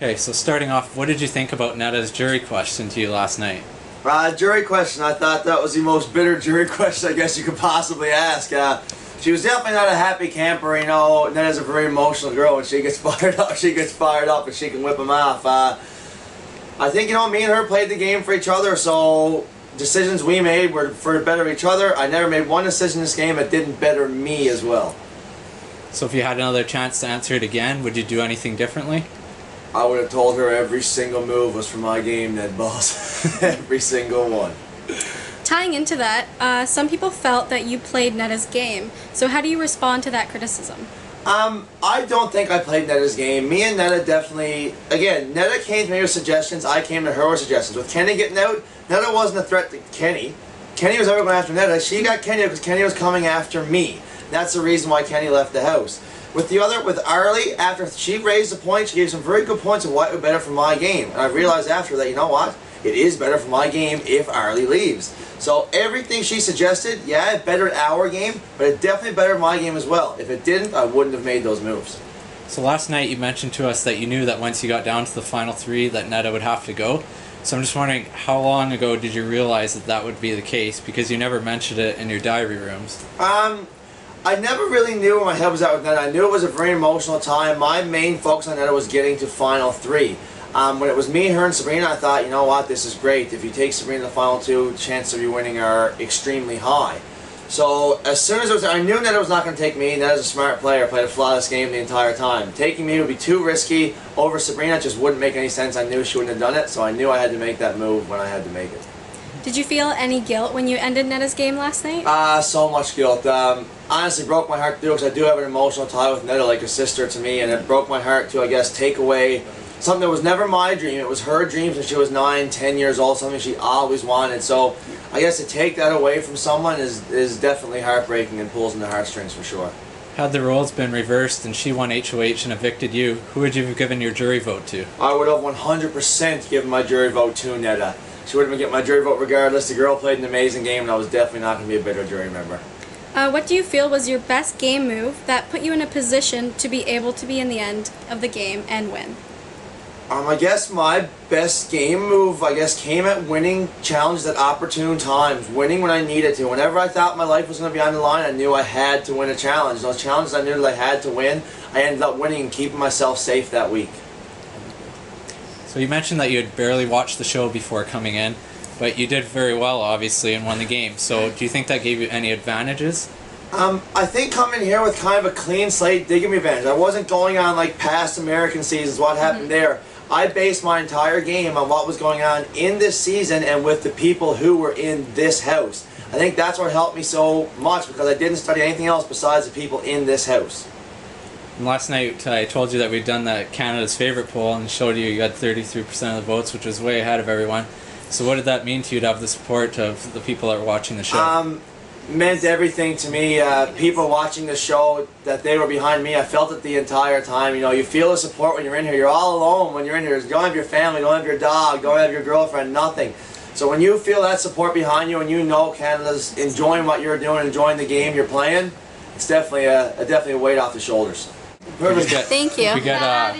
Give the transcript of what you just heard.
Okay, so starting off, what did you think about Netta's jury question to you last night? Jury question, I thought that was the most bitter jury question I guess you could possibly ask. She was definitely not a happy camper, you know. Netta's a very emotional girl. When she gets fired up, and she can whip them off. I think, you know, me and her played the game for each other, so decisions we made were for the better of each other. I never made one decision in this game that didn't better me as well. So if you had another chance to answer it again, would you do anything differently? I would have told her every single move was for my game, Ned Boss. Every single one. Tying into that, some people felt that you played Netta's game. So how do you respond to that criticism? I don't think I played Netta's game. Me and Netta definitely, again, Netta came to me with suggestions, I came to her with suggestions. With Kenny getting out, Netta wasn't a threat to Kenny. Kenny was ever going after Netta. She got Kenny because Kenny was coming after me. That's the reason why Kenny left the house. With Arlie, after she raised the point, she gave some very good points of why it was better for my game. And I realized after that, you know what? It is better for my game if Arlie leaves. So everything she suggested, yeah, it bettered our game, but it definitely bettered my game as well. If it didn't, I wouldn't have made those moves. So last night you mentioned to us that you knew that once you got down to the final three that Netta would have to go. So I'm just wondering, how long ago did you realize that that would be the case? Because you never mentioned it in your diary rooms. I never really knew where my head was at with Netta. I knew it was a very emotional time. My main focus on Netta was getting to final three. When it was me, her, and Sabrina, I thought, you know what, this is great. If you take Sabrina to the final two, chances of you winning are extremely high. So as soon as I knew Netta was not going to take me. Netta's a smart player, played a flawless game the entire time. Taking me would be too risky. Over Sabrina just wouldn't make any sense. I knew she wouldn't have done it, so I knew I had to make that move when I had to make it. Did you feel any guilt when you ended Netta's game last night? So much guilt. Honestly, broke my heart to do because I do have an emotional tie with Netta, like a sister to me, and it broke my heart to, I guess, take away something that was never my dream. It was her dream since she was 9, 10 years old, something she always wanted. So I guess to take that away from someone is definitely heartbreaking and pulls on the heartstrings for sure. Had the roles been reversed and she won HOH and evicted you, who would you have given your jury vote to? I would have 100% given my jury vote to Netta. She would have been getting my jury vote regardless. The girl played an amazing game and I was definitely not going to be a bitter jury member. What do you feel was your best game move that put you in a position to be able to be in the end of the game and win? I guess my best game move, came at winning challenges at opportune times. Winning when I needed to. Whenever I thought my life was going to be on the line, I knew I had to win a challenge. Those challenges I knew that I had to win, I ended up winning and keeping myself safe that week. So you mentioned that you had barely watched the show before coming in, but you did very well, obviously, and won the game. So do you think that gave you any advantages? I think coming here with kind of a clean slate did give me advantage. I wasn't going on like past American seasons, what happened there. I based my entire game on what was going on in this season and with the people who were in this house. I think that's what helped me so much because I didn't study anything else besides the people in this house. And last night I told you that we'd done the Canada's Favorite poll and showed you got 33% of the votes, which was way ahead of everyone. So what did that mean to you to have the support of the people that were watching the show? Meant everything to me. People watching the show, that they were behind me. I felt it the entire time. You know, you feel the support when you're in here. You're all alone when you're in here. You don't have your family, don't have your dog, don't have your girlfriend, nothing. So when you feel that support behind you and you know Canada's enjoying what you're doing, enjoying the game you're playing, it's definitely a weight off the shoulders. Thank you. We got